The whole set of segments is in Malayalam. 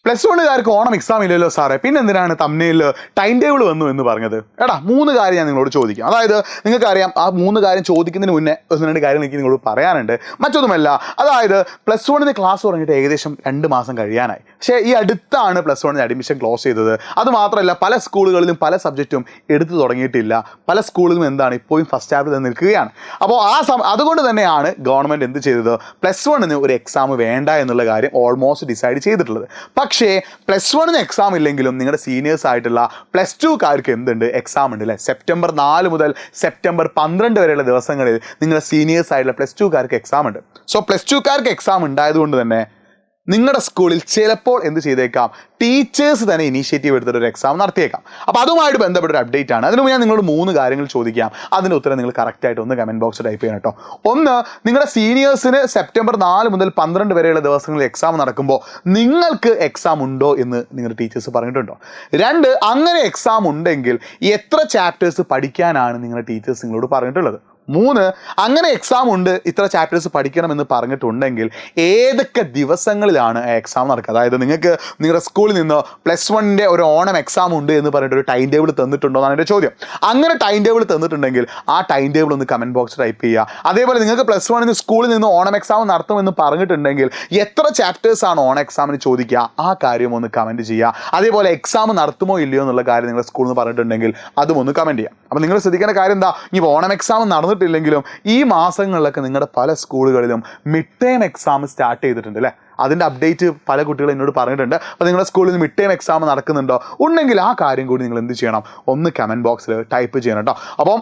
പ്ലസ് വണ്ണുകാർക്ക് ഓണം എക്സാം ഇല്ലല്ലോ സാറേ, പിന്നെ എന്തിനാണ് തമ്മിൽ ടൈം ടേബിൾ വന്നു എന്ന് പറഞ്ഞത്? എടാ, 3 കാര്യം ഞാൻ നിങ്ങളോട് ചോദിക്കാം. അതായത് നിങ്ങൾക്കറിയാം, ആ 3 കാര്യം ചോദിക്കുന്നതിന് മുന്നേ 1-2 കാര്യം എനിക്ക് നിങ്ങളോട് പറയാനുണ്ട്. മറ്റൊന്നുമല്ല, അതായത് പ്ലസ് വണ്ണിന് ക്ലാസ് തുടങ്ങിയിട്ട് ഏകദേശം 2 മാസം കഴിയാനായി. പക്ഷേ ഈ അടുത്താണ് പ്ലസ് വണ്ണിന് അഡ്മിഷൻ ക്ലോസ് ചെയ്തത്. അതുമാത്രമല്ല, പല സ്കൂളുകളിലും പല സബ്ജക്റ്റും എടുത്തു തുടങ്ങിയിട്ടില്ല. പല സ്കൂളുകളും എന്താണ് ഇപ്പോഴും ഫസ്റ്റ് ഹാഫിൽ തന്നെ നിൽക്കുകയാണ്. അപ്പോൾ അതുകൊണ്ട് തന്നെയാണ് ഗവൺമെൻറ് എന്ത് ചെയ്തത്, പ്ലസ് വണ്ണിന് ഒരു എക്സാം വേണ്ട എന്നുള്ള കാര്യം ഓൾമോസ്റ്റ് ഡിസൈഡ് ചെയ്തിട്ടുള്ളത്. പക്ഷേ പ്ലസ് വണ്ണിന് എക്സാം ഇല്ലെങ്കിലും നിങ്ങളുടെ സീനിയേഴ്സ് ആയിട്ടുള്ള പ്ലസ് ടുക്കാർക്ക് എന്തുണ്ട്, എക്സാം ഉണ്ട് അല്ലേ? സെപ്റ്റംബർ 4 മുതൽ സെപ്റ്റംബർ 12 വരെയുള്ള ദിവസങ്ങളിൽ നിങ്ങളുടെ സീനിയേഴ്സ് ആയിട്ടുള്ള പ്ലസ് ടുക്കാർക്ക് എക്സാം ഉണ്ട്. സോ പ്ലസ് ടുക്കാർക്ക് എക്സാം ഉണ്ടായതുകൊണ്ട് തന്നെ നിങ്ങളുടെ സ്കൂളിൽ ചിലപ്പോൾ എന്ത് ചെയ്തേക്കാം, ടീച്ചേഴ്സ് തന്നെ ഇനീഷ്യേറ്റീവ് എടുത്തിട്ട് ഒരു എക്സാം നടത്തിയേക്കാം. അപ്പോൾ അതുമായിട്ട് ബന്ധപ്പെട്ട ഒരു അപ്ഡേറ്റ് ആണ്. അതിന് ഞാൻ നിങ്ങളോട് 3 കാര്യങ്ങൾ ചോദിക്കാം. അതിൻ്റെ ഉത്തരം നിങ്ങൾ കറക്റ്റായിട്ട് ഒന്ന് കമൻറ്റ് ബോക്സിൽ ടൈപ്പ് ചെയ്യണം കേട്ടോ. 1, നിങ്ങളുടെ സീനിയേഴ്സിന് സെപ്റ്റംബർ 4 മുതൽ 12 വരെയുള്ള ദിവസങ്ങളിൽ എക്സാം നടക്കുമ്പോൾ നിങ്ങൾക്ക് എക്സാം ഉണ്ടോ എന്ന് നിങ്ങളുടെ ടീച്ചേഴ്സ് പറഞ്ഞിട്ടുണ്ടോ? 2, അങ്ങനെ എക്സാം ഉണ്ടെങ്കിൽ എത്ര ചാപ്റ്റേഴ്സ് പഠിക്കാനാണ് നിങ്ങളുടെ ടീച്ചേഴ്സ് നിങ്ങളോട് പറഞ്ഞിട്ടുള്ളത്? 3, അങ്ങനെ എക്സാം ഉണ്ട്, ഇത്ര ചാപ്റ്റേഴ്സ് പഠിക്കണമെന്ന് പറഞ്ഞിട്ടുണ്ടെങ്കിൽ ഏതൊക്കെ ദിവസങ്ങളിലാണ് എക്സാം നടക്കുക? അതായത് നിങ്ങൾക്ക് നിങ്ങളുടെ സ്കൂളിൽ നിന്ന് പ്ലസ് വണ്ണിൻ്റെ ഒരു ഓണം എക്സാം ഉണ്ട് എന്ന് പറഞ്ഞിട്ട് ഒരു ടൈം ടേബിൾ തന്നിട്ടുണ്ടോ എന്നാണ് എൻ്റെ ചോദ്യം. അങ്ങനെ ടൈം ടേബിൾ തന്നിട്ടുണ്ടെങ്കിൽ ആ ടൈം ടേബിൾ ഒന്ന് കമൻറ്റ് ബോക്സ് ടൈപ്പ് ചെയ്യുക. അതേപോലെ നിങ്ങൾക്ക് പ്ലസ് വണ്ണിന് സ്കൂളിൽ നിന്ന് ഓണം എക്സാം നടത്തുമെന്ന് പറഞ്ഞിട്ടുണ്ടെങ്കിൽ എത്ര ചാപ്റ്റേഴ്സാണ് ഓണം എക്സാമിന് ചോദിക്കുക, ആ കാര്യം ഒന്ന് കമൻറ്റ് ചെയ്യുക. അതേപോലെ എക്സാം നടത്തുമോ ഇല്ലയോ എന്നുള്ള കാര്യം നിങ്ങളുടെ സ്കൂളിൽ നിന്ന് പറഞ്ഞിട്ടുണ്ടെങ്കിൽ അതും ഒന്ന് കമൻറ്റ് ചെയ്യുക. അപ്പോൾ നിങ്ങൾ ശ്രദ്ധിക്കേണ്ട കാര്യം എന്താ, ഈ ഓണം എക്സാം നടന്നിട്ടില്ലെങ്കിലും ഈ മാസങ്ങളിലൊക്കെ നിങ്ങളുടെ പല സ്കൂളുകളിലും മിഡ് ടേം എക്സാം സ്റ്റാർട്ട് ചെയ്തിട്ടുണ്ട് അല്ലേ? അതിൻ്റെ അപ്ഡേറ്റ് പല കുട്ടികളും എന്നോട് പറഞ്ഞിട്ടുണ്ട്. അപ്പോൾ നിങ്ങളുടെ സ്കൂളിൽ മിഡ് ടേം എക്സാം നടക്കുന്നുണ്ടോ ഉണ്ടെങ്കിൽ ആ കാര്യം കൂടി നിങ്ങൾ എന്ത് ചെയ്യണം, ഒന്ന് കമൻറ്റ് ബോക്സിൽ ടൈപ്പ് ചെയ്യണം കേട്ടോ. അപ്പം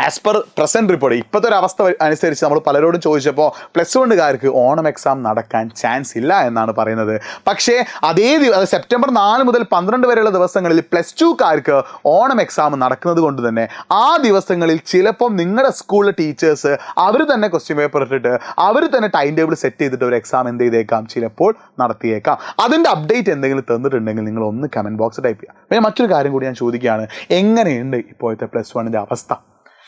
ആസ് പെർ പ്രസൻറ്റ് റിപ്പോർട്ട് ഇപ്പോഴത്തെ ഒരു അവസ്ഥ അനുസരിച്ച് നമ്മൾ പലരോടും ചോദിച്ചപ്പോൾ പ്ലസ് വണ്ണുകാർക്ക് ഓണം എക്സാം നടക്കാൻ ചാൻസ് ഇല്ല എന്നാണ് പറയുന്നത്. പക്ഷേ സെപ്റ്റംബർ 4 മുതൽ 12 വരെയുള്ള ദിവസങ്ങളിൽ പ്ലസ് ടുക്കാർക്ക് ഓണം എക്സാം നടക്കുന്നത് കൊണ്ട് തന്നെ ആ ദിവസങ്ങളിൽ ചിലപ്പം നിങ്ങളുടെ സ്കൂളിലെ ടീച്ചേഴ്സ് അവർ തന്നെ ക്വസ്റ്റ്യൻ പേപ്പർ ഇട്ടിട്ട് അവർ തന്നെ ടൈം ടേബിൾ സെറ്റ് ചെയ്തിട്ട് ഒരു എക്സാം എന്ത് ചെയ്തേക്കാം, ചിലപ്പോൾ നടത്തിയേക്കാം. അതിൻ്റെ അപ്ഡേറ്റ് എന്തെങ്കിലും തന്നിട്ടുണ്ടെങ്കിൽ നിങ്ങൾ ഒന്ന് കമൻറ്റ് ബോക്സ് ടൈപ്പ് ചെയ്യുക. പിന്നെ മറ്റൊരു കാര്യം കൂടി ഞാൻ ചോദിക്കുകയാണ്, എങ്ങനെയുണ്ട് ഇപ്പോഴത്തെ പ്ലസ് വണ്ണിൻ്റെ അവസ്ഥ?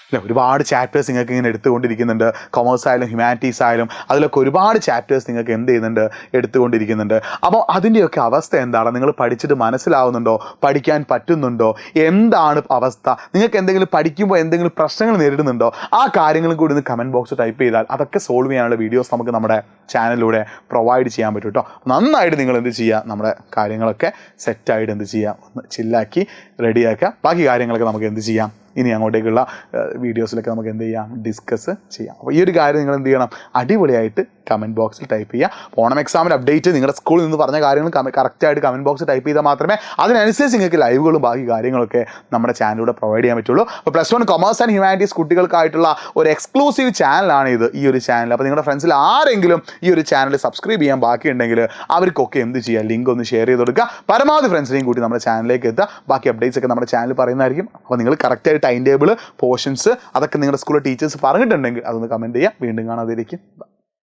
അല്ല, ഒരുപാട് ചാപ്റ്റേഴ്സ് നിങ്ങൾക്ക് ഇങ്ങനെ എടുത്തുകൊണ്ടിരിക്കുന്നുണ്ട്. കൊമേഴ്സ് ആയാലും ഹ്യൂമാനിറ്റീസ് ആയാലും അതിലൊക്കെ ഒരുപാട് ചാപ്റ്റേഴ്സ് നിങ്ങൾക്ക് എന്ത് ചെയ്യുന്നുണ്ട്, എടുത്തുകൊണ്ടിരിക്കുന്നുണ്ട്. അപ്പോൾ അതിൻ്റെയൊക്കെ അവസ്ഥ എന്താണ്? നിങ്ങൾ പഠിച്ചിട്ട് മനസ്സിലാവുന്നുണ്ടോ? പഠിക്കാൻ പറ്റുന്നുണ്ടോ? എന്താണ് അവസ്ഥ? നിങ്ങൾക്ക് എന്തെങ്കിലും പഠിക്കുമ്പോൾ എന്തെങ്കിലും പ്രശ്നങ്ങൾ നേരിടുന്നുണ്ടോ? ആ കാര്യങ്ങളും കൂടി ഒന്ന് കമൻറ്റ് ബോക്സ് ടൈപ്പ് ചെയ്താൽ അതൊക്കെ സോൾവ് ചെയ്യാനുള്ള വീഡിയോസ് നമുക്ക് നമ്മുടെ ചാനലിലൂടെ പ്രൊവൈഡ് ചെയ്യാൻ പറ്റും കേട്ടോ. നന്നായിട്ട് നിങ്ങൾ എന്ത് ചെയ്യുക, നമ്മുടെ കാര്യങ്ങളൊക്കെ സെറ്റായിട്ട് എന്ത് ചെയ്യുക, ഒന്ന് ചില്ലാക്കി റെഡിയാക്കുക. ബാക്കി കാര്യങ്ങളൊക്കെ നമുക്ക് എന്ത് ചെയ്യാം, ഇനി അങ്ങോട്ടേക്കുള്ള വീഡിയോസിലൊക്കെ നമുക്ക് എന്ത് ചെയ്യാം, ഡിസ്കസ് ചെയ്യാം. അപ്പോൾ ഈ ഒരു കാര്യം നിങ്ങൾ എന്ത് ചെയ്യണം, അടിപൊളിയായിട്ട് കമൻറ്റ് ബോക്സിൽ ടൈപ്പ് ചെയ്യുക. ഓണം എക്സാമിൻ്റെ അപ്ഡേറ്റ് നിങ്ങളുടെ സ്കൂളിൽ നിന്ന് പറഞ്ഞ കാര്യങ്ങൾ കറക്റ്റായിട്ട് കമൻറ്റ് ബോക്സിൽ ടൈപ്പ് ചെയ്താൽ മാത്രമേ അതിനനുസരിച്ച് നിങ്ങൾക്ക് ലൈവുകളും ബാക്കി കാര്യങ്ങളൊക്കെ നമ്മുടെ ചാനലിലൂടെ പ്രൊവൈഡ് ചെയ്യാൻ പറ്റുള്ളൂ. അപ്പോൾ plus one commerce and humanities കുട്ടികൾക്കായിട്ടുള്ള ഒരു എക്സ്ക്ലൂസീവ് ചാനലാണ് ഈ ഒരു ചാനൽ. അപ്പോൾ നിങ്ങളുടെ ഫ്രണ്ട്സിൽ ആരെങ്കിലും ഈ ഒരു ചാനൽ സബ്സ്ക്രൈബ് ചെയ്യാൻ ബാക്കിയുണ്ടെങ്കിൽ അവർക്കൊക്കെ എന്ത് ചെയ്യുക, ലിങ്ക് ഒന്ന് ഷെയർ ചെയ്ത് കൊടുക്കുക. പരമാവധി ഫ്രണ്ട്സിനെയും കൂടി നമ്മുടെ ചാനലിലേക്ക് എത്തുക. ബാക്കി അപ്ഡേറ്റ്സ് ഒക്കെ നമ്മുടെ ചാനൽ പറയുന്നതായിരിക്കും. അപ്പോൾ നിങ്ങൾ കറക്റ്റായിട്ട് ടൈം ടേബിൾ, പോർഷൻസ് അതൊക്കെ നിങ്ങളുടെ സ്കൂളിലെ ടീച്ചേഴ്സ് പറഞ്ഞിട്ടുണ്ടെങ്കിൽ അതൊന്ന് കമൻറ്റ് ചെയ്യുക. വീണ്ടും കാണാതിരിക്കും.